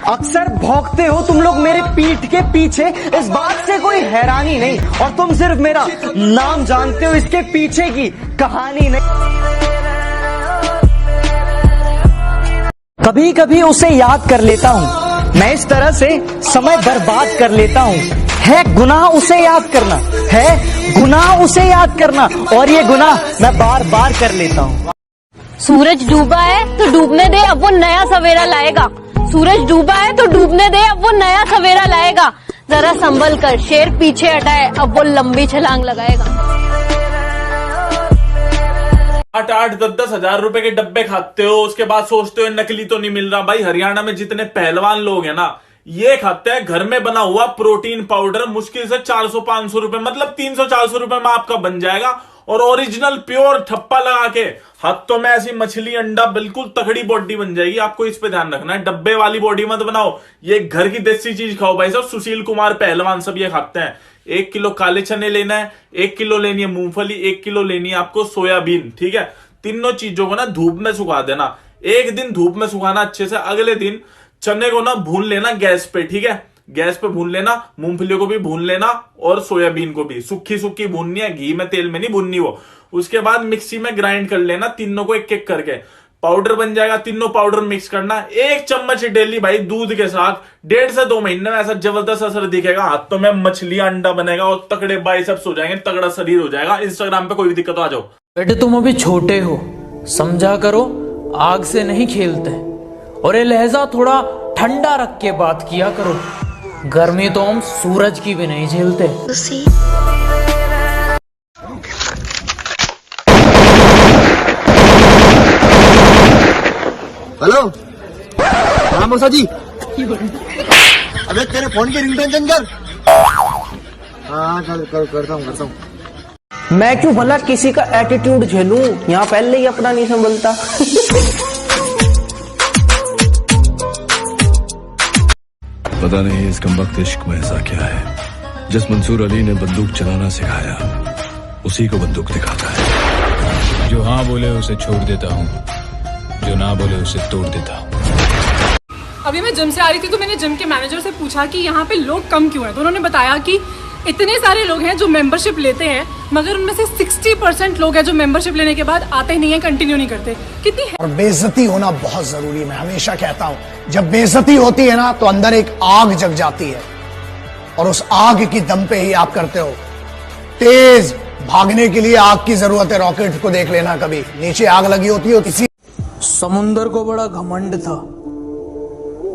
अक्सर भौंकते हो तुम लोग मेरे पीठ के पीछे, इस बात से कोई हैरानी नहीं, और तुम सिर्फ मेरा नाम जानते हो, इसके पीछे की कहानी नहीं। कभी कभी उसे याद कर लेता हूँ, मैं इस तरह से समय बर्बाद कर लेता हूँ। है गुनाह उसे याद करना, है गुनाह उसे याद करना, और ये गुनाह मैं बार बार कर लेता हूँ। सूरज डूबा है तो डूबने दे, अब वो नया सवेरा लाएगा। सूरज डूबा है तो डूबने दे, अब वो नया सवेरा लाएगा। जरा संभल कर, शेर पीछे हटाए, अब वो लंबी छलांग लगाएगा। 8-8, 10-10 हजार रुपए के डब्बे खाते हो, उसके बाद सोचते हो नकली तो नहीं मिल रहा। भाई हरियाणा में जितने पहलवान लोग हैं ना, ये खाते हैं घर में बना हुआ प्रोटीन पाउडर, मुश्किल से 400-500 रुपए, मतलब 300-400 रुपए में आपका बन जाएगा। और ओरिजिनल प्योर ठप्पा लगा के हाथों में ऐसी मछली अंडा, बिल्कुल तगड़ी बॉडी बन जाएगी। आपको इस पे ध्यान रखना है, डब्बे वाली बॉडी मत बनाओ, ये घर की देसी चीज खाओ भाई साहब। सुशील कुमार पहलवान सब ये खाते हैं। 1 किलो काले चने लेना है, 1 किलो लेनी है मूंगफली, 1 किलो लेनी है आपको सोयाबीन, ठीक है। तीनों चीजों को ना धूप में सुखा देना, एक दिन धूप में सुखाना अच्छे से, अगले दिन चने को ना भून लेना गैस पे, ठीक है। गैस पे भून लेना, मूंगफली को भी भून लेना, और सोयाबीन को भी सूखी सूखी भूननी है, घी में तेल में नहीं भूननी वो। उसके बाद मिक्सी में ग्राइंड कर लेना, तीनों को एक एक करके पाउडर बन जाएगा। तीनों पाउडर मिक्स करना, 1 चम्मच डेली भाई दूध के साथ। 1.5 से 2 महीने में ऐसा जबरदस्त असर दिखेगा, हाथों में मछली अंडा बनेगा और तगड़े बाइसेप्स हो जाएंगे, तगड़ा शरीर हो जाएगा। इंस्टाग्राम पे कोई भी दिक्कत आ जाओ। बेटे तुम अभी छोटे हो, समझा करो, आग से नहीं खेलते, और ये लहजा थोड़ा ठंडा रख के बात किया करो। गर्मी तो हम सूरज की भी नहीं झेलते। हेलो, हाँ मौसा जी। अबे तेरे फोन की रिंगटोन चेंज कर। हाँ करता हूँ। मैं क्यों भला किसी का एटीट्यूड झेलूं, यहाँ पहले ही अपना नहीं संभलता। पता नहीं इस कमबख्त इश्क में ऐसा क्या है, जिस मंसूर अली ने बंदूक चलाना सिखाया उसी को बंदूक दिखाता है। जो हाँ बोले उसे छोड़ देता हूँ, जो ना बोले उसे तोड़ देता हूँ। अभी मैं जिम से आ रही थी तो मैंने जिम के मैनेजर से पूछा कि यहाँ पे लोग कम क्यों हैं, तो उन्होंने बताया कि इतने सारे लोग हैं जो मेंबरशिप लेते हैं, मगर उनमें से 60% लोग हैं जो मेंबरशिप लेने के बाद आते ही नहीं है, कंटिन्यू नहीं करते। कितनी है? और बेइज्जती होना बहुत जरूरी है। मैं हमेशा कहता हूँ, जब बेइज्जती होती है ना तो अंदर एक आग जग जाती है, और उस आग की दम पे ही आप करते हो। तेज भागने के लिए आग की जरूरत है, रॉकेट को देख लेना, कभी नीचे आग लगी होती है किसी। समुंदर को बड़ा घमंड था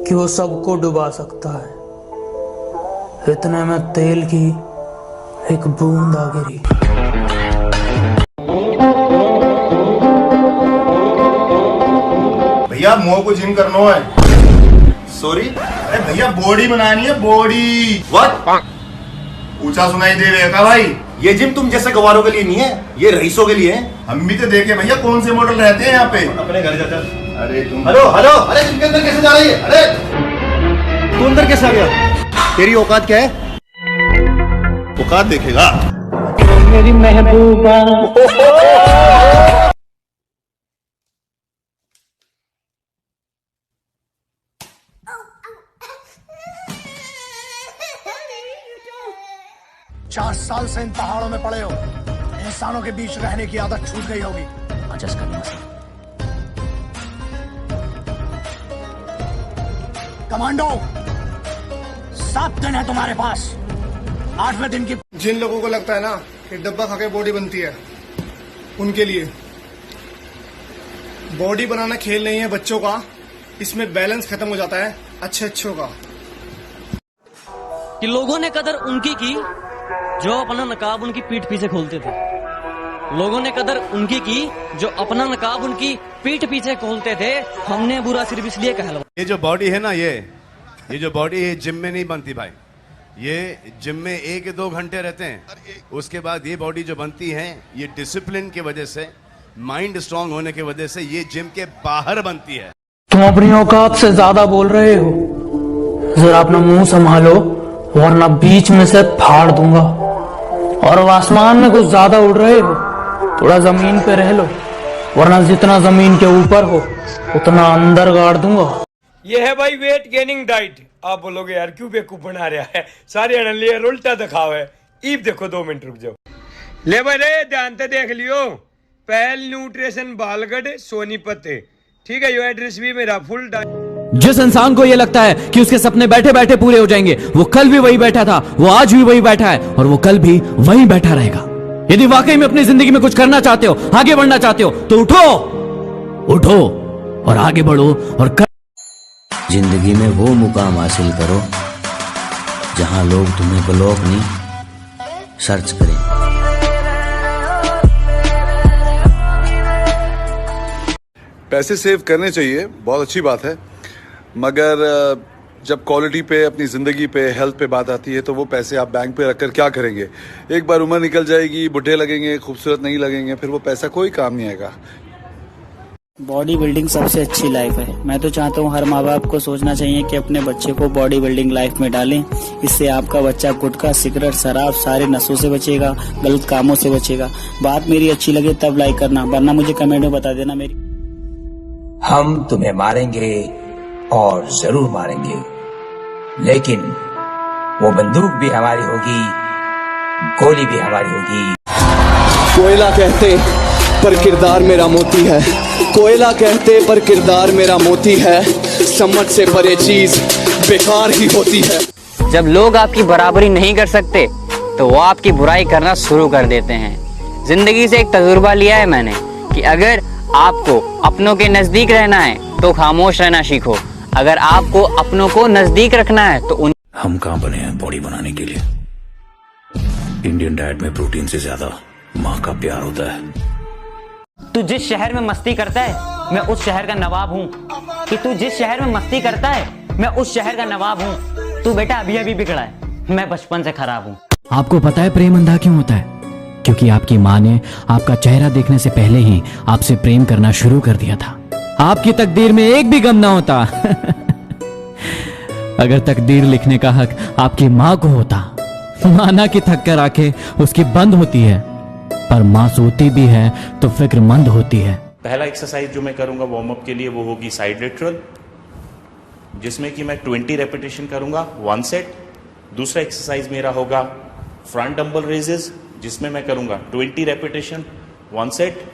कि वो सबको डुबा सकता है, इतने में तेल की एक बूंद आ गिरी। भैया मुंह को जिम करना है। सॉरी, अरे भैया बॉडी बनानी है, बॉडी। व्हाट? ऊंचा सुनाई दे रहा है भाई? ये जिम तुम जैसे गवारों के लिए नहीं है, ये रईसों के लिए है। हम भी तो देखे भैया कौन से मॉडल रहते हैं यहाँ पे। अपने घर जाता। अरे तुम हेलो, अरे जिम के अंदर कैसे जा रही है? अरे तू अंदर कैसे आ गया? तेरी औकात क्या है? औकात देखेगा मेरी महबूबा। चार साल से इन पहाड़ों में पड़े हो, इंसानों के बीच रहने की आदत छूट गई होगी। एडजस्ट करना सर। कमांडो, 7 दिन है तुम्हारे पास, 8वें दिन की। जिन लोगों को लगता है ना कि डब्बा खा के बॉडी बनती है, उनके लिए बॉडी बनाना खेल नहीं है बच्चों का, इसमें बैलेंस खत्म हो जाता है अच्छों का। कि लोगों ने कदर उनकी की जो अपना नकाब उनकी पीठ पीछे खोलते थे। लोगों ने कदर उनकी की जो अपना नकाब उनकी पीठ पीछे खोलते थे। हमने बुरा सिर्फ इसलिए कहलवा। ये जो बॉडी है ना, ये जो बॉडी है जिम में नहीं बनती भाई। ये जिम में 1-2 घंटे रहते हैं, उसके बाद ये बॉडी जो बनती है ये डिसिप्लिन की वजह से, माइंड स्ट्रांग होने की वजह से ये जिम के बाहर बनती है। तुम अपनी औकात से ज्यादा बोल रहे हो, जरा अपना मुंह संभालो वरना बीच में से फाड़ दूंगा। और आसमान में कुछ ज्यादा उड़ रहे हो, थोड़ा जमीन पे रह लो, वरना जितना जमीन के ऊपर हो उतना अंदर गाड़ दूंगा। ये है भाई वेट गेनिंग डाइट। आप बोलोगे यार क्यों बेवकूफ बना रहा है, सारे अनलियर उल्टा दिखाओ है। ईब देखो 2 मिनट रुक जाओ। ले भाई रे ध्यान से देख लियो, पहल न्यूट्रिशन बालगढ़ सोनीपत, ठीक है। यो एड्रेस भी मेरा फुल डाइट। जिस इंसान को ये लगता है कि उसके सपने बैठे बैठे पूरे हो जाएंगे, वो कल भी वही बैठा था, वो आज भी वही बैठा है और वो कल भी वही बैठा रहेगा। यदि वाकई में अपनी जिंदगी में कुछ करना चाहते हो, आगे बढ़ना चाहते हो, तो उठो और आगे बढ़ो और जिंदगी में वो मुकाम हासिल करो जहां लोग तुम्हें ब्लॉक नहीं सर्च करें। पैसे सेव करने चाहिए, बहुत अच्छी बात है, मगर जब क्वालिटी पे, अपनी ज़िंदगी पे, हेल्थ पे बात आती है तो वो पैसे आप बैंक पे रखकर क्या करेंगे? एक बार उम्र निकल जाएगी, बुढ़े लगेंगे, खूबसूरत नहीं लगेंगे, फिर वो पैसा कोई काम नहीं आएगा। बॉडी बिल्डिंग सबसे अच्छी लाइफ है। मैं तो चाहता हूँ हर माँ बाप को सोचना चाहिए कि अपने बच्चे को बॉडी बिल्डिंग लाइफ में डालें। इससे आपका बच्चा गुटखा, सिगरेट, शराब, सारे नशों से बचेगा, गलत कामों से बचेगा। बात मेरी अच्छी लगे तब लाइक करना, वरना मुझे कमेंट में बता देना। मेरी हम तुम्हें मारेंगे और जरूर मारेंगे, लेकिन वो बंदूक भी हमारी होगी, गोली भी हमारी होगी। कोयला कहते पर किरदार मेरा मोती है, कोयला कहते पर किरदार मेरा मोती है। समझ से परे चीज बेकार ही होती है। जब लोग आपकी बराबरी नहीं कर सकते तो वो आपकी बुराई करना शुरू कर देते हैं। जिंदगी से एक तजुर्बा लिया है मैंने कि अगर आपको अपनों के नजदीक रहना है तो खामोश रहना सीखो, अगर आपको अपनों को नजदीक रखना है तो उन हम कहाँ बने हैं बॉडी बनाने के लिए? इंडियन डाइट में प्रोटीन से ज्यादा माँ का प्यार होता है। तू जिस शहर में मस्ती करता है मैं उस शहर का नवाब हूँ, कि तू जिस शहर में मस्ती करता है मैं उस शहर का नवाब हूँ। तू बेटा अभी अभी बिगड़ा है, मैं बचपन से खराब हूँ। आपको पता है प्रेम अंधा क्यों होता है? क्योंकि आपकी माँ ने आपका चेहरा देखने से पहले ही आपसे प्रेम करना शुरू कर दिया था। आपकी तकदीर में एक भी गम ना होता अगर तकदीर लिखने का हक आपकी माँ को होता। माना कि थक कर आंखें उसकी बंद होती है, पर माँ सोती भी है तो फिक्रमंद होती है। पहला एक्सरसाइज जो मैं करूंगा वार्म अप के लिए वो होगी साइड लेटरल, जिसमें कि मैं 20 रेपिटेशन करूंगा 1 सेट। दूसरा एक्सरसाइज मेरा होगा फ्रंट डंबल रेजेस, जिसमें मैं करूंगा 20 रेपिटेशन 1 सेट।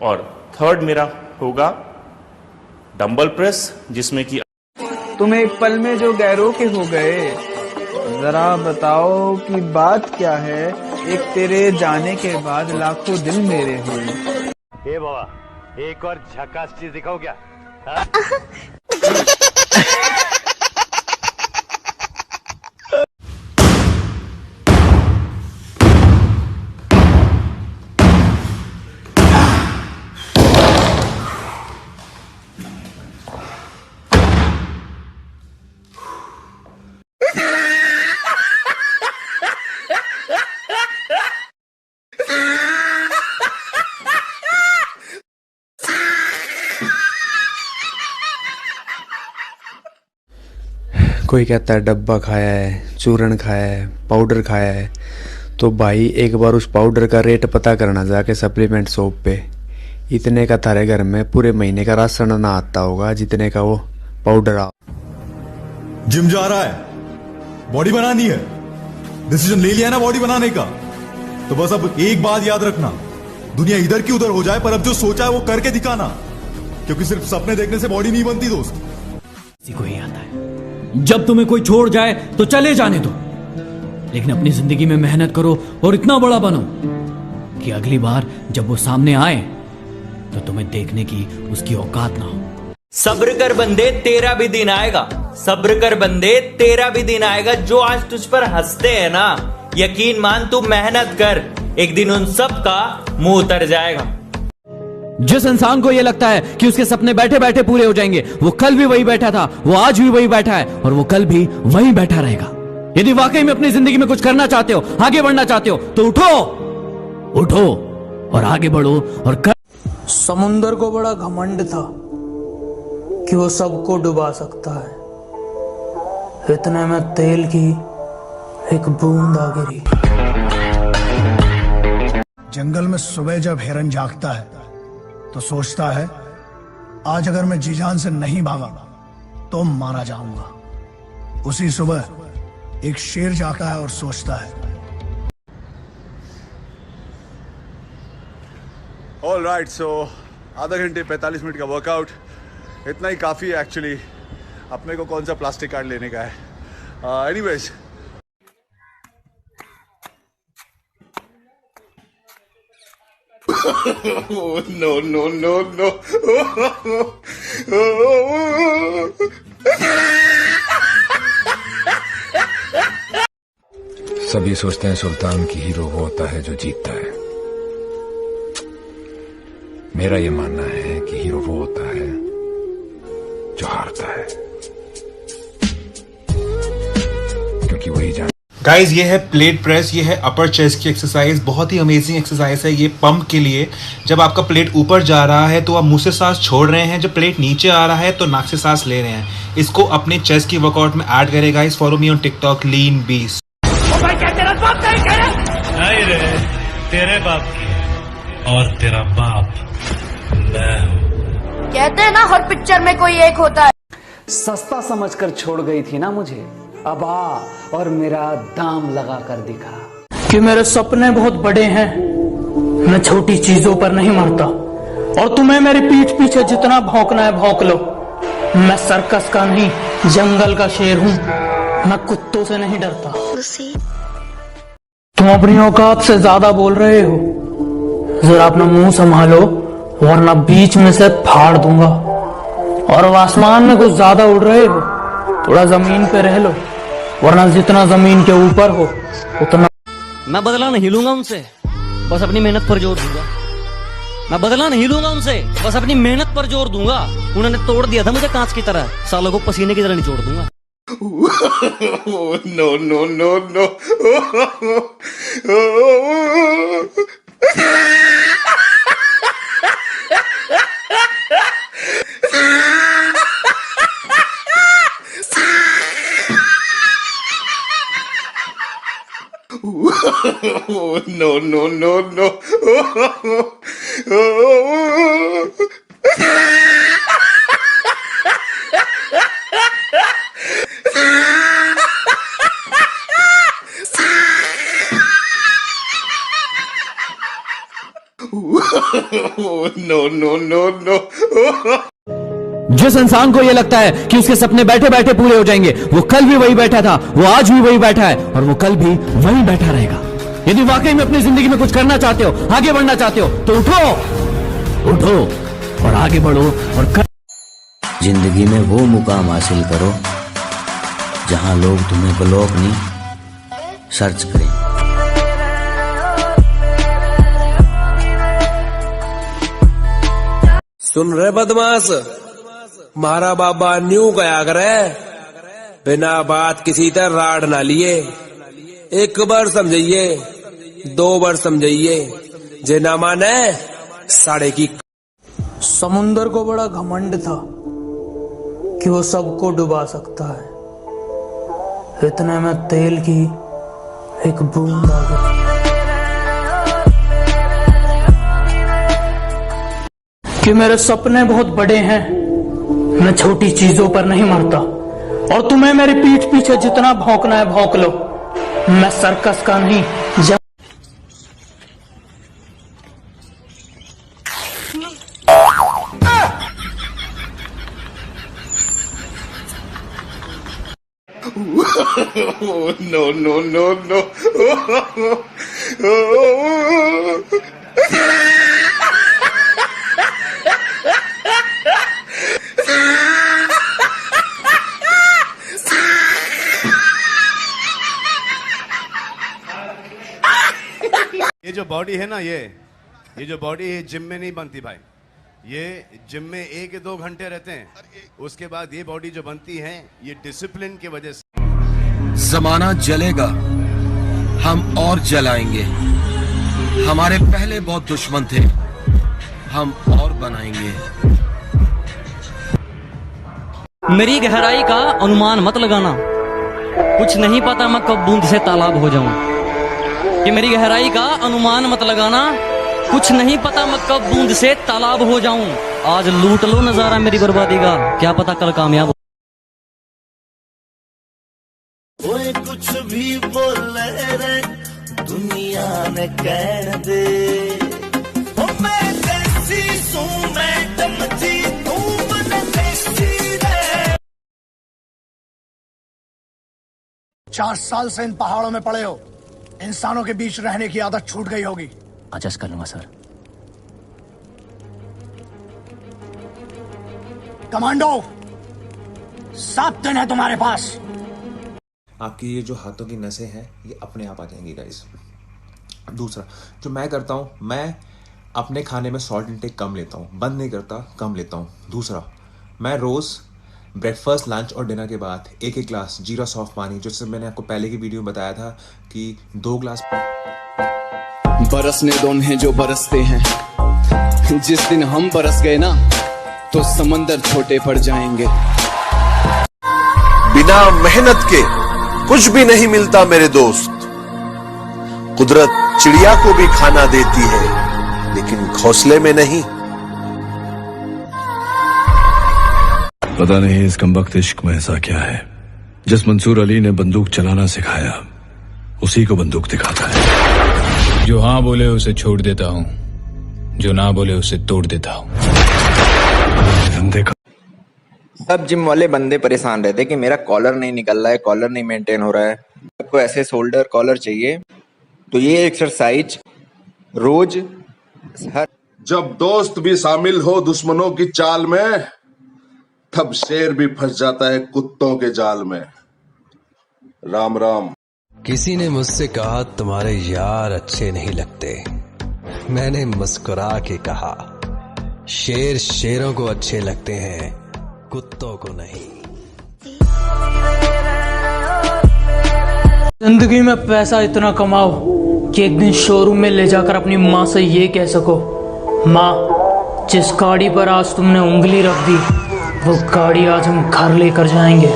और थर्ड मेरा होगा डंबल प्रेस, जिसमें कि तुम एक पल में जो गैरों के हो गए, जरा बताओ कि बात क्या है। एक तेरे जाने के बाद लाखों दिल मेरे हुए। हे बाबा, एक और झकास चीज दिखाओ क्या? कोई कहता है डब्बा खाया है, चूरन खाया है, पाउडर खाया है, तो भाई एक बार उस पाउडर का रेट पता करना जाके सप्लीमेंट शॉप पे। इतने का थारे घर में पूरे महीने का राशन ना आता होगा जितने का वो पाउडर आ। जिम जा रहा है, बॉडी बनानी है, डिसीजन ले लिया ना बॉडी बनाने का, तो बस अब एक बात याद रखना, दुनिया इधर की उधर हो जाए पर अब जो सोचा है वो करके दिखाना, क्योंकि सिर्फ सपने देखने से बॉडी नहीं बनती दोस्त। किसी को ही आता है जब तुम्हें कोई छोड़ जाए तो चले जाने दो, लेकिन अपनी जिंदगी में मेहनत करो और इतना बड़ा बनो कि अगली बार जब वो सामने आए तो तुम्हें देखने की उसकी औकात ना हो। सब्र कर बंदे तेरा भी दिन आएगा, सब्र कर बंदे तेरा भी दिन आएगा। जो आज तुझ पर हंसते हैं ना, यकीन मान तू मेहनत कर, एक दिन उन सब का मुंह उतर जाएगा। जिस इंसान को यह लगता है कि उसके सपने बैठे बैठे पूरे हो जाएंगे, वो कल भी वही बैठा था, वो आज भी वही बैठा है और वो कल भी वही बैठा रहेगा। यदि वाकई में अपनी जिंदगी में कुछ करना चाहते हो, आगे बढ़ना चाहते हो, तो उठो और आगे बढ़ो और कर। समुंदर को बड़ा घमंड था कि वो सबको डुबा सकता है, इतने में तेल की एक बूंद आ गिरी। जंगल में सुबह जब हिरन जागता है तो सोचता है आज अगर मैं जी जान से नहीं भागा तो मारा जाऊंगा। उसी सुबह एक शेर जाता है और सोचता है, ऑल राइट, सो आधा घंटे 45 मिनट का वर्कआउट, इतना ही काफ़ी है एक्चुअली। अपने को कौन सा प्लास्टिक कार्ड लेने का है। Anyways no no no no. सभी सोचते हैं सुल्तान की हीरो वो होता है जो जीतता है। मेरा ये मानना है कि हीरो वो होता है जो हारता है, क्योंकि वही जान। गाइज ये है प्लेट प्रेस, ये है अपर चेस्ट की एक्सरसाइज। बहुत ही अमेजिंग एक्सरसाइज है ये पंप के लिए। जब आपका प्लेट ऊपर जा रहा है तो आप मुंह से सांस छोड़ रहे हैं, जब प्लेट नीचे आ रहा है तो नाक से सांस ले रहे हैं। इसको अपने चेस्ट की वर्कआउट में ऐड करें guys. Follow me on TikTok lean beast. नहीं रे, तेरे बाप की और तेरा बाप मैं हूं। कहते हैं ना हर पिक्चर में कोई एक होता है। सस्ता समझकर छोड़ गई थी ना मुझे, अब आ और मेरा दाम लगा कर दिखा। कि मेरे सपने बहुत बड़े हैं, मैं छोटी चीजों पर नहीं मरता। और तुम्हें मेरी पीठ पीछे जितना भौंकना है भौंक लो। मैं सर्कस का नहीं, जंगल का शेर हूँ। मैं कुत्तों से नहीं डरता। तुम अपनी औकात से ज्यादा बोल रहे हो, जरा अपना मुंह संभालो वरना बीच में से फाड़ दूंगा। और अब आसमान में कुछ ज्यादा उड़ रहे हो, थोड़ा जमीन पे रह लो, वरना जितना जमीन के ऊपर हो उतना। मैं बदला नहीं लूंगा उनसे, बस अपनी मेहनत पर जोर दूंगा। मैं बदला नहीं लूंगा उनसे, बस अपनी मेहनत पर जोर दूंगा। उन्होंने तोड़ दिया था मुझे कांच की तरह, सालों को पसीने की तरह निचोड़ दूंगा। No no no no. No no no no. No no no no. जिस इंसान को यह लगता है कि उसके सपने बैठे बैठे पूरे हो जाएंगे, वो कल भी वही बैठा था, वो आज भी वही बैठा है और वो कल भी वही बैठा रहेगा। यदि वाकई में अपनी जिंदगी में कुछ करना चाहते हो, आगे बढ़ना चाहते हो, तो उठो और आगे बढ़ो और कर। जिंदगी में वो मुकाम हासिल करो जहां लोग तुम्हें ब्लॉक नहीं सर्च करें। सुन रहे बदमाश, मारा बाबा न्यू गया करे, बिना बात किसी तरह राड ना लिए। एक बार समझिए, 2 बार समझिए, जे ना माने साढ़े की। समुंदर को बड़ा घमंड था कि वो सबको डुबा सकता है। इतने में तेल की एक बूंद आ गई। कि मेरे सपने बहुत बड़े हैं, मैं छोटी चीजों पर नहीं मरता। और तुम्हें मेरी पीठ पीछे जितना भौंकना है भौंक लो। मैं सर्कस का नहीं, नो नो नो नो। ये जो बॉडी है ना, ये जो बॉडी है जिम में नहीं बनती भाई। ये जिम में 1 या 2 घंटे रहते हैं, उसके बाद ये बॉडी जो बनती है ये डिसिप्लिन की वजह से। जमाना जलेगा, हम और जलाएंगे। हमारे पहले बहुत दुश्मन थे, हम और बनाएंगे। मेरी गहराई का अनुमान मत लगाना, कुछ नहीं पता मैं कब बूंद से तालाब हो जाऊं। कि मेरी गहराई का अनुमान मत लगाना, कुछ नहीं पता मैं कब बूंद से तालाब हो जाऊं। आज लूट लो नजारा मेरी बर्बादी का, क्या पता कल कामयाब ओए कुछ भी बोले रे दुनिया ने कह दे ओ मैं देसी सू मैडम जी तू मन देसी रे। 4 साल से इन पहाड़ों में पड़े हो, इंसानों के बीच रहने की आदत छूट गई होगी। एडजस्ट कर लूंगा सर। कमांडो 7 दिन है तुम्हारे पास। आपकी ये जो हाथों की नसें हैं ये अपने आप आ जाएंगी गाइस। दूसरा जो मैं करता हूँ, मैं अपने खाने में सॉल्ट इंटेक कम लेता हूँ, बंद नहीं करता, कम लेता हूँ। दूसरा मैं रोज़ ब्रेकफास्ट, लंच और डिनर के बाद 1-1 ग्लास जीरा सॉफ्ट पानी, जिससे मैंने आपको पहले की वीडियो में बताया था कि 2 ग्लास। बरसने दो उन्हें जो बरसते हैं, जिस दिन हम बरस गए ना तो समंदर छोटे पड़ जाएंगे। बिना मेहनत के कुछ भी नहीं मिलता मेरे दोस्त। कुदरत चिड़िया को भी खाना देती है लेकिन घोंसले में नहीं। पता नहीं इस कमबख्त इश्क में ऐसा क्या है, जिस मंसूर अली ने बंदूक चलाना सिखाया उसी को बंदूक दिखाता है। जो हाँ बोले उसे छोड़ देता हूँ, जो ना बोले उसे तोड़ देता हूँ। सब जिम वाले बंदे परेशान रहते कि मेरा कॉलर नहीं निकल रहा है, कॉलर नहीं मेंटेन हो रहा है। आपको ऐसे शोल्डर कॉलर चाहिए तो ये एक्सरसाइज रोज हर। जब दोस्त भी शामिल हो दुश्मनों की चाल में, तब शेर भी फंस जाता है कुत्तों के जाल में। राम राम। किसी ने मुझसे कहा तुम्हारे यार अच्छे नहीं लगते। मैंने मुस्कुरा के कहा शेर शेरों को अच्छे लगते हैं, कुत्तों को नहीं। जिंदगी में पैसा इतना कमाओ कि एक दिन शोरूम में ले जाकर अपनी माँ से ये कह सको, माँ जिस गाड़ी पर आज तुमने उंगली रख दी वो गाड़ी आज हम घर लेकर जाएंगे।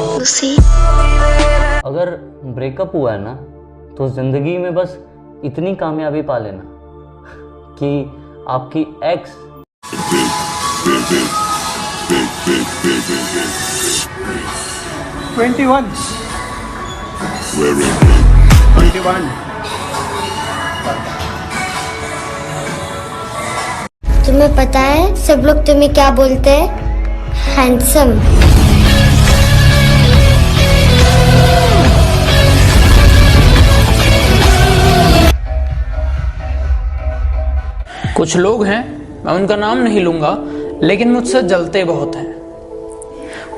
अगर ब्रेकअप हुआ है ना तो जिंदगी में बस इतनी कामयाबी पा लेना कि आपकी एक्स 21 तुम्हें पता है सब लोग तुम्हें क्या बोलते हैं? हैंडसम। कुछ लोग हैं, मैं उनका नाम नहीं लूंगा, लेकिन मुझसे जलते बहुत हैं।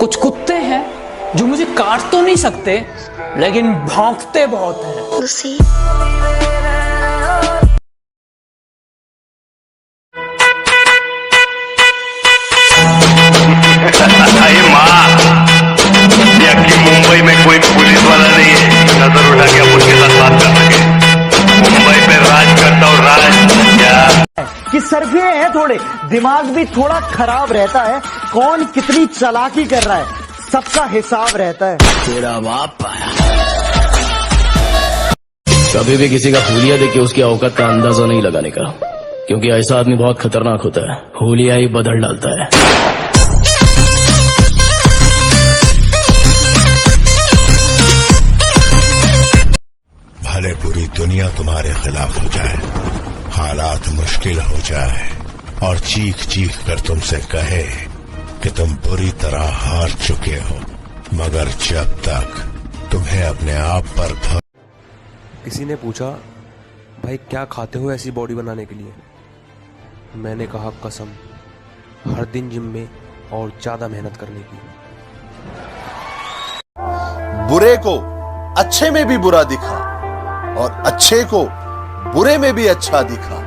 कुछ कुत्ते हैं जो मुझे काट तो नहीं सकते लेकिन भौंकते बहुत हैं। अरे माँ, मुंबई में कोई पुलिस वाला नहीं है नजर उठा के आप उसके साथ बात कर सके। मुंबई पे राज करता हूँ, राज क्या कि सर्वे है, थोड़े दिमाग भी थोड़ा खराब रहता है। कौन कितनी चालाकी कर रहा है सबका हिसाब रहता है। तेरा बाप कभी भी किसी का हुलिया देख के उसकी औकात का अंदाजा नहीं लगाने का, क्योंकि ऐसा आदमी बहुत खतरनाक होता है, हुलिया ही बदल डालता है। भले पूरी दुनिया तुम्हारे खिलाफ हो जाए, हालात मुश्किल हो जाए और चीख चीख कर तुमसे कहे कि तुम बुरी तरह हार चुके हो, मगर जब तक तुम्हें अपने आप पर किसी ने पूछा भाई क्या खाते हो ऐसी बॉडी बनाने के लिए? मैंने कहा कसम हर दिन जिम में और ज्यादा मेहनत करने की। बुरे को अच्छे में भी बुरा दिखा और अच्छे को बुरे में भी अच्छा दिखा।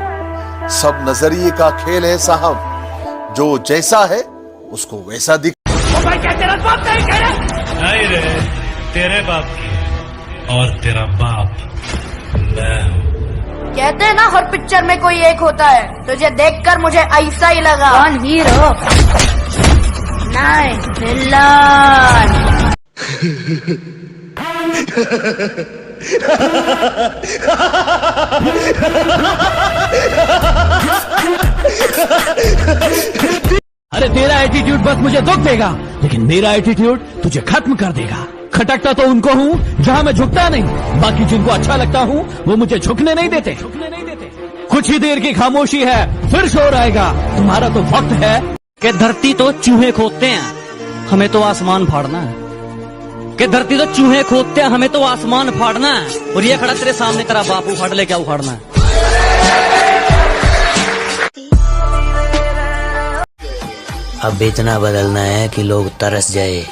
सब नजरिए का खेल है साहब, जो जैसा है उसको वैसा दिख। तेरा बाप नहीं कह रहा? नहीं रे, तेरे बाप की और तेरा बाप मैं हूँ। कहते हैं ना हर पिक्चर में कोई एक होता है, तुझे देखकर मुझे ऐसा ही लगा। कौन हीरो? नहीं विलन। अरे तेरा एटीट्यूड बस मुझे दुख देगा, लेकिन मेरा एटीट्यूड तुझे खत्म कर देगा। खटकता तो उनको हूँ जहां मैं झुकता नहीं, बाकी जिनको अच्छा लगता हूँ वो मुझे झुकने नहीं देते। कुछ ही देर की खामोशी है, फिर शोर आएगा। तुम्हारा तो वक्त है कि धरती तो चूहे खोदते हैं, हमें तो आसमान फाड़ना है। कि धरती तो चूहे खोदते हैं, हमें तो आसमान फाड़ना है। और ये खड़ा तेरे सामने तेरा बाप उखाड़ ले, क्या उखाड़ना है? अब इतना बदलना है कि लोग तरस जाए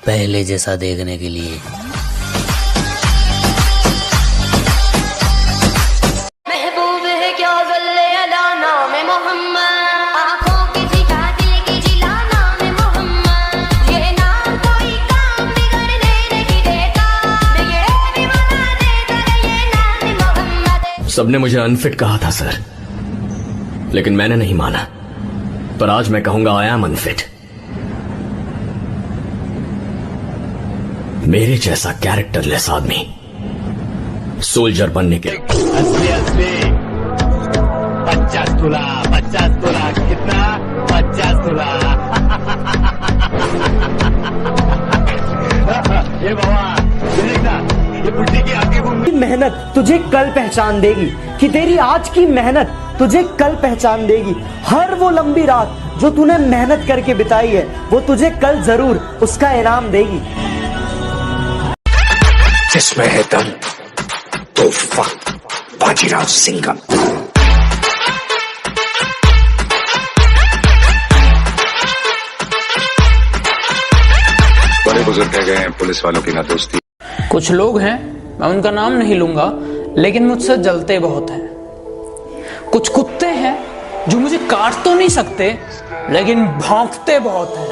पहले जैसा देखने के लिए। महबूब है क्या ज़ल्ले अला नाम मोहम्मद, आँखों की जिला दिल की जिला नाम मोहम्मद। ये नाम कोई काम बिगड़ने नहीं देता, बिगड़े भी बना देता है ये नाम मोहम्मद। सबने मुझे अनफिट कहा था सर, लेकिन मैंने नहीं माना। पर आज मैं कहूंगा आई एम अनफिट। मेरे जैसा कैरेक्टरलेस आदमी सोल्जर बनने के 50 तोला कितना? 50 तोला। ये बाबा ये बुढ़ी की आगे मेहनत तुझे कल पहचान देगी, कि तेरी आज की मेहनत तुझे कल पहचान देगी। हर वो लंबी रात जो तूने मेहनत करके बिताई है वो तुझे कल जरूर उसका इनाम देगी। जिसमें है दम तो वक्त बाजीराव सिंघम। बड़े बुजुर्ग कह गए हैं पुलिस वालों की ना दोस्ती। कुछ लोग हैं, मैं उनका नाम नहीं लूंगा, लेकिन मुझसे जलते बहुत हैं। कुछ कुत्ते हैं जो मुझे काट तो नहीं सकते, लेकिन भौंकते बहुत हैं।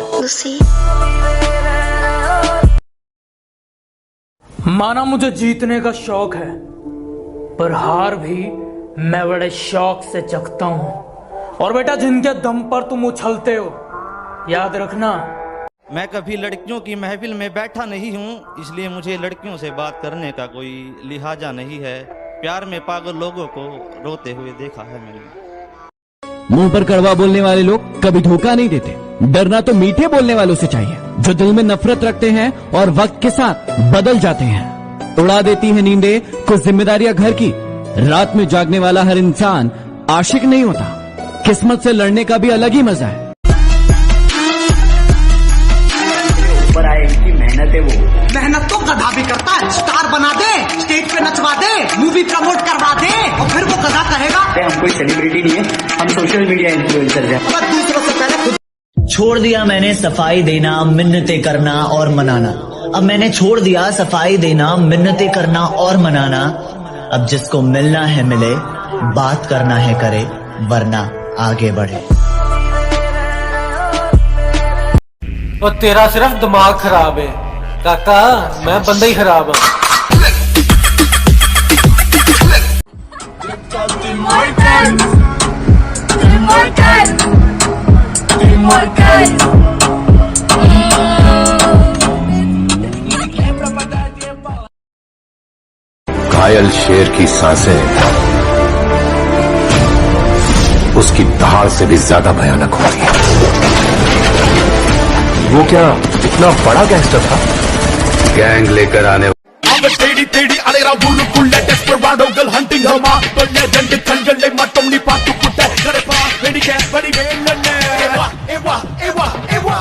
माना मुझे जीतने का शौक है, पर हार भी मैं बड़े शौक से चखता हूं। और बेटा, जिनके दम पर तुम उछलते हो, याद रखना मैं कभी लड़कियों की महफिल में बैठा नहीं हूँ, इसलिए मुझे लड़कियों से बात करने का कोई लिहाजा नहीं है। प्यार में पागल लोगों को रोते हुए देखा है मैंने। मुंह पर कड़वा बोलने वाले लोग कभी धोखा नहीं देते। डरना तो मीठे बोलने वालों से चाहिए, जो दिल में नफरत रखते हैं और वक्त के साथ बदल जाते हैं। उड़ा देती है नींदें कुछ जिम्मेदारियां घर की। रात में जागने वाला हर इंसान आशिक नहीं होता। किस्मत से लड़ने का भी अलग ही मजा है। ऊपर आए इनकी मेहनत है, वो मेहनत तो गधा भी करता है। स्टार बना दे, स्टेज पे नचवा दे, मूवी प्रमोट करवा दे, और फिर वो गधा कहेगा हम कोई सेलिब्रिटी नहीं है, हम सोशल मीडिया इन्फ्लुएंसर हैं। दूसरों से पहले छोड़ दिया मैंने सफाई देना, मिन्नतें करना और मनाना। अब मैंने छोड़ दिया सफाई देना, मिन्नतें करना और मनाना। अब जिसको मिलना है मिले, बात करना है करे, वरना आगे बढ़े। और तेरा सिर्फ दिमाग खराब है काका, मैं बंदा ही खराब हूँ। घायल शेर की सांसें उसकी दहाड़ से भी ज्यादा भयानक होती है। वो क्या इतना बड़ा गैंगस्टर था? गैंग लेकर आने தேடி தேடி அலைறா ஊருக்குள்ள டெஸ்பராடோகள் ஹண்டிங் ஹமா தொல்லை ரெண்டு கண்களை மட்டும் நீ பார்த்து புட்ட கரெப்பா வெடிக்க வடி வேலண்ணே ஏவா ஏவா ஏவா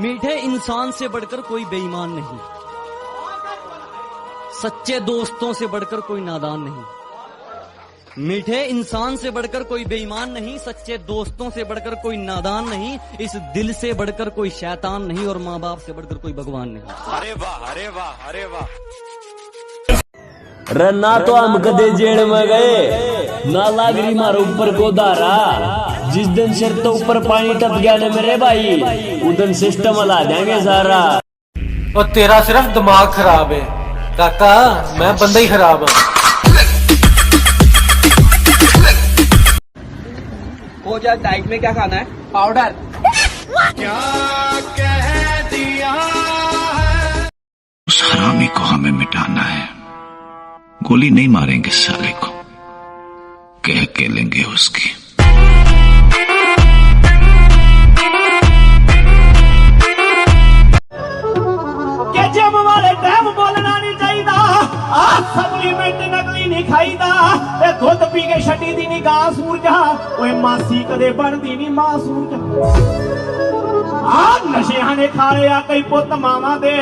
मीठे इंसान से बढ़कर कोई बेईमान नहीं, सच्चे दोस्तों से बढ़कर कोई नादान नहीं। मीठे इंसान से बढ़कर कोई बेईमान नहीं, सच्चे दोस्तों से बढ़कर कोई नादान नहीं, इस दिल से बढ़कर कोई शैतान नहीं, और माँ बाप से बढ़कर कोई भगवान नहीं। अरे वाह अरे वाह अरे वाह। रन्ना तो हम कदे जेल में गए ना लागरी मारो ऊपर को धारा। जिस दिन सिर तो ऊपर पानी टप गया ना मेरे भाई, उधर सिस्टम हिला देंगे सारा। और तेरा सिर्फ दिमाग खराब है काका, मैं बंदा ही खराब हूँ। वो क्या डाइट में क्या खाना है? पाउडर। क्या कह दिया है? उस हरामी को हमें मिटाना है। गोली नहीं मारेंगे साले को, कह के लेंगे उसकी। ਓਏ ਮਾਸੀ ਕਦੇ ਬਣਦੀ ਨਹੀਂ ਮਾਸੂਮ ਆ ਨਸ਼ਿਆਂ ਨੇ ਖਾ ਲਿਆ ਕਈ ਪੁੱਤ ਮਾਵਾਂ ਦੇ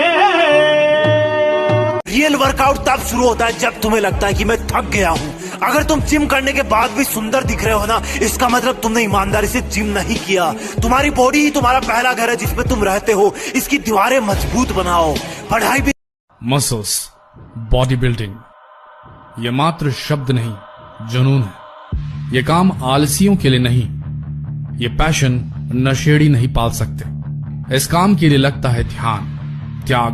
रियल वर्कआउट तब शुरू होता है जब तुम्हें लगता है कि मैं थक गया हूँ। अगर तुम जिम करने के बाद भी सुंदर दिख रहे हो ना, इसका मतलब तुमने ईमानदारी से जिम नहीं किया। तुम्हारी बॉडी ही तुम्हारा पहला घर है जिसमें तुम रहते हो। इसकी दीवारें मजबूत बनाओ, पढ़ाई भी। मसल्स, बॉडी बिल्डिंग, ये मात्र शब्द नहीं, जुनून है। ये काम आलसियों के लिए नहीं, ये पैशन नशेड़ी नहीं पाल सकते। इस काम के लिए लगता है ध्यान, त्याग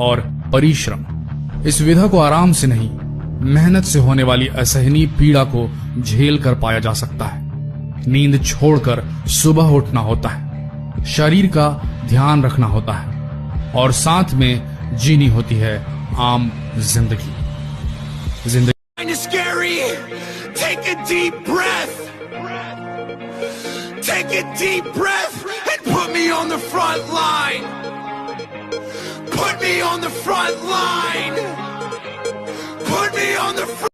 और परिश्रम। इस विधा को आराम से नहीं, मेहनत से होने वाली असहनीय पीड़ा को झेल कर पाया जा सकता है। नींद छोड़कर सुबह उठना होता है, शरीर का ध्यान रखना होता है और साथ में जीनी होती है आम जिंदगी। Take a deep breath. Take a deep breath and put me on the front line. Put me on the front line. Put me on the front.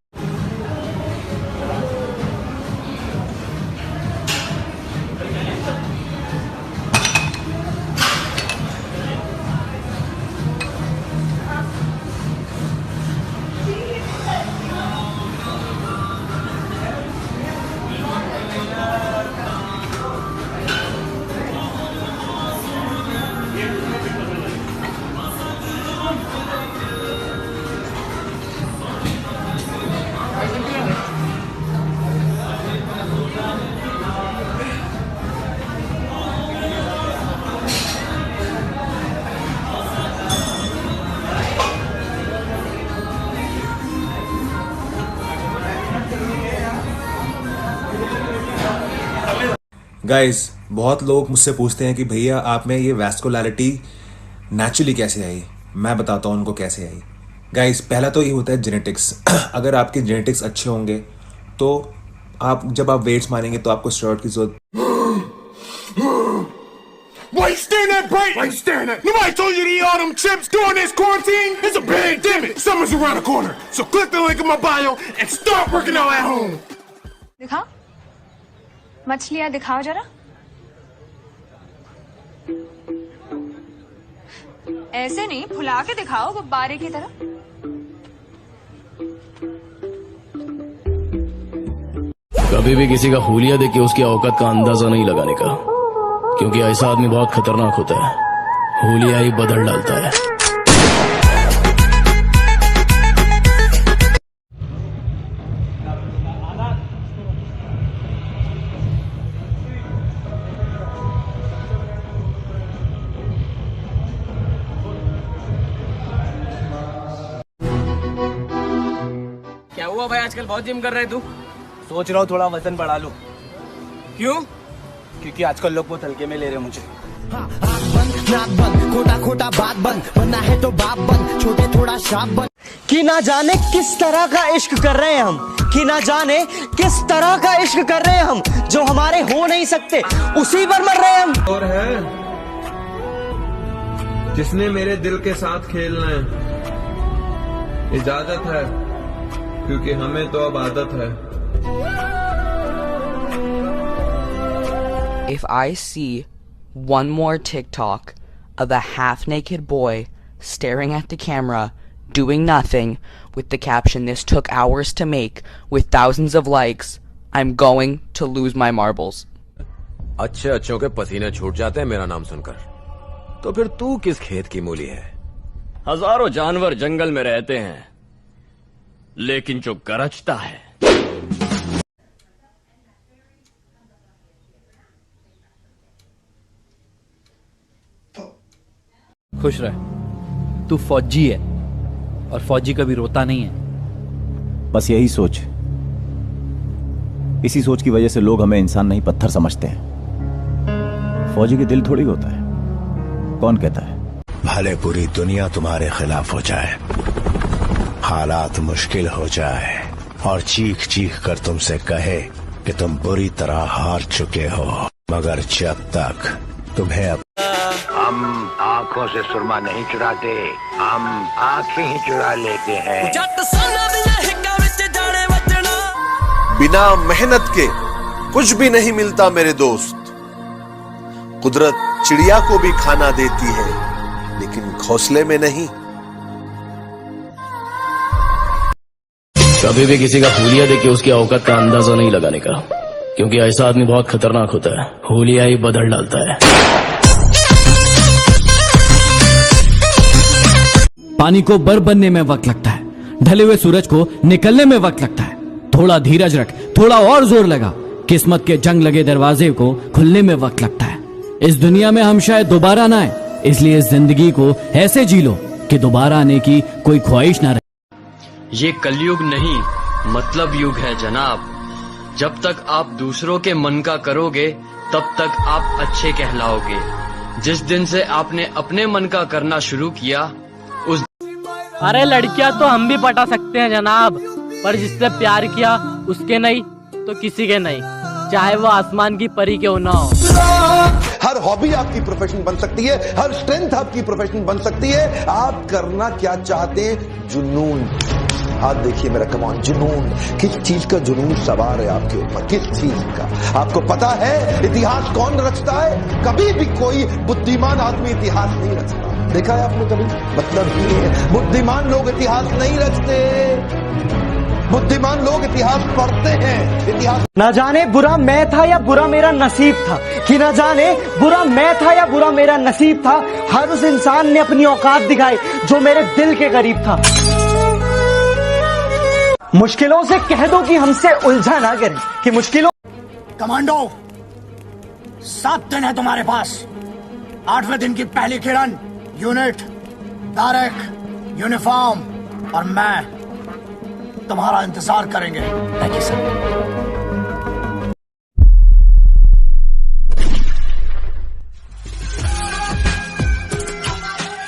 Guys, बहुत लोग मुझसे पूछते हैं कि भैया आप में ये वैस्कुलरिटी नेचुरली कैसे आई। मैं बताता हूँ उनको कैसे आई। गाइस, पहला तो ये होता है जेनेटिक्स। अगर आपके जेनेटिक्स अच्छे होंगे तो जब आप वेट्स मारेंगे तो आपको स्टेरॉइड की जरूरत। Why you staring at Bright? Why you staring at? Nobody told you to eat all them chips during this quarantine? It's a pandemic. Summer's around the corner. So click the link in my bio and start working out at home. दिखाओ मछलियां, दिखाओ जरा। ऐसे नहीं, फुला के दिखाओ गुब्बारे की तरह। कभी भी किसी का हुलिया देख के उसकी औकात का अंदाजा नहीं लगाने का, क्योंकि ऐसा आदमी बहुत खतरनाक होता है। हुलिया ही बदल डालता है। क्या हुआ भाई, आजकल बहुत जिम कर रहे तू? सोच रहा हूँ थोड़ा वजन बढ़ा लूं। क्यों? क्योंकि आजकल लोग बहुत हल्के में ले रहे हैं मुझे। नाक बंद, खोटा खोटा बात बंद, बनना है तो बाप बंद, छोटे थोड़ा शाप बंद। कि ना जाने किस तरह का इश्क कर रहे हैं हम, कि ना जाने किस तरह का इश्क कर रहे हैं हम, जो हमारे हो नहीं सकते उसी पर मर रहे हैं हम। और है जिसने मेरे दिल के साथ खेलना है, इजाजत है क्योंकि हमें तो अब आदत है। If I see one more TikTok of a half-naked boy staring at the camera, doing nothing, with the caption, "This took hours to make," with thousands of likes, I'm going to lose my marbles. अच्छे अच्छों के पसीने छूट जाते हैं मेरा नाम सुनकर, तो फिर तू किस खेत की मूली है? हजारों जानवर जंगल में रहते हैं, लेकिन जो गरजता है। खुश रह, तू फौजी है और फौजी कभी रोता नहीं है। बस यही सोच, इसी सोच की वजह से लोग हमें इंसान नहीं पत्थर समझते हैं। फौजी के दिल थोड़ी होता है, कौन कहता है? भले पूरी दुनिया तुम्हारे खिलाफ हो जाए, हालात मुश्किल हो जाए और चीख चीख कर तुमसे कहे कि तुम बुरी तरह हार चुके हो, मगर जब तक तुम्हें हम आंखों से सुरमा नहीं चुराते, हम आंखें ही चुरा लेते हैं। बिना मेहनत के कुछ भी नहीं मिलता मेरे दोस्त। कुदरत चिड़िया को भी खाना देती है, लेकिन घोंसले में नहीं। कभी भी किसी का हुलिया देख के उसकी औकात का अंदाजा नहीं लगाने का, क्योंकि ऐसा आदमी बहुत खतरनाक होता है। हुलिया ही बदल डालता है। पानी को बर बनने में वक्त लगता है, ढले हुए सूरज को निकलने में वक्त लगता है। थोड़ा धीरज रख, थोड़ा और जोर लगा, किस्मत के जंग लगे दरवाजे को खुलने में वक्त लगता है। इस दुनिया में हम शायद दोबारा ना आए, इसलिए इस जिंदगी को ऐसे जी लो कि दोबारा आने की कोई ख्वाहिश ना रहे। ये कलयुग नहीं, मतलब युग है जनाब। जब तक आप दूसरों के मन का करोगे, तब तक आप अच्छे कहलाओगे। जिस दिन से आपने अपने मन का करना शुरू किया, उस अरे लड़कियां तो हम भी पटा सकते हैं जनाब, पर जिससे प्यार किया उसके नहीं तो किसी के नहीं, चाहे वो आसमान की परी क्यों ना हो। हर हॉबी आपकी प्रोफेशन बन सकती है, हर स्ट्रेंथ आपकी प्रोफेशन बन सकती है। आप करना क्या चाहते हैं? जुनून। हाथ देखिए मेरा, कमान, जुनून। किस चीज का जुनून सवार है आपके ऊपर? किस चीज का? आपको पता है इतिहास कौन रचता है? कभी भी कोई बुद्धिमान आदमी इतिहास नहीं रचता। देखा है आपने कभी? मतलब ये है, बुद्धिमान लोग इतिहास नहीं रचते, बुद्धिमान लोग इतिहास पढ़ते हैं। इतिहास ना जाने बुरा मैं था या बुरा मेरा नसीब था, कि ना जाने बुरा मैं था या बुरा मेरा नसीब था। हर उस इंसान ने अपनी औकात दिखाई जो मेरे दिल के करीब था। मुश्किलों से कह दो कि हमसे उलझा ना करें, कि मुश्किलों। कमांडो, 7 दिन है तुम्हारे पास। 8वें दिन की पहली किरण, यूनिट, तारक, यूनिफॉर्म और मैं तुम्हारा इंतजार करेंगे। Thank you sir.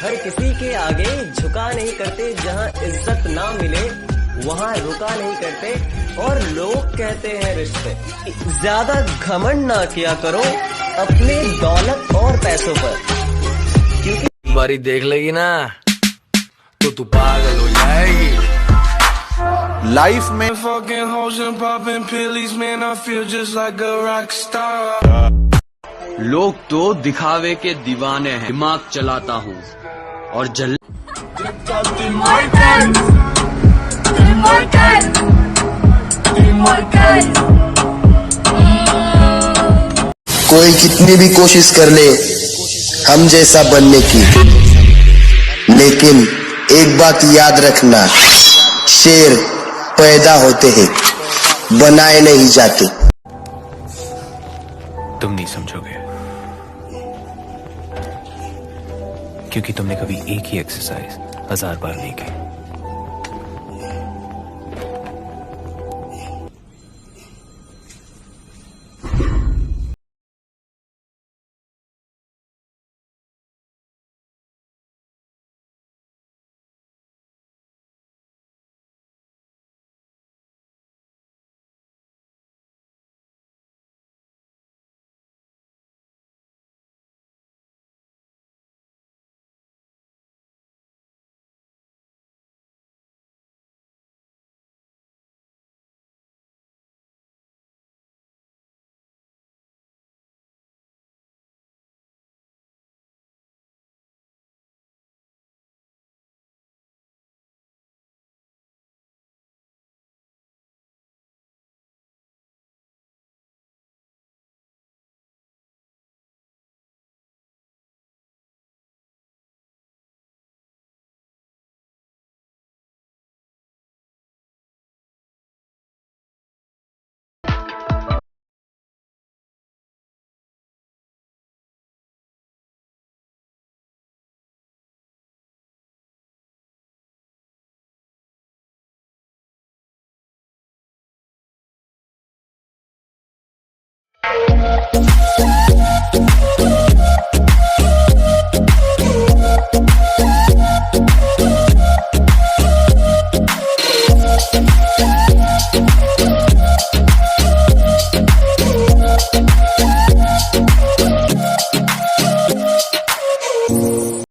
हर किसी के आगे झुका नहीं करते, जहां इज्जत ना मिले वहां रुका नहीं करते, और लोग कहते हैं रिश्ते। ज्यादा घमंड ना किया करो अपने दौलत और पैसों पर, क्योंकि बारी देख लेगी ना तो तू पागल हो जाएगी। लाइफ में लोग तो दिखावे के दीवाने हैं। दिमाग चलाता हूँ और जल कोई कितनी भी कोशिश कर ले हम जैसा बनने की, लेकिन एक बात याद रखना, शेर पैदा होते हैं, बनाए नहीं जाते। तुम नहीं समझोगे, क्योंकि तुमने कभी एक ही एक्सरसाइज 1000 बार नहीं की।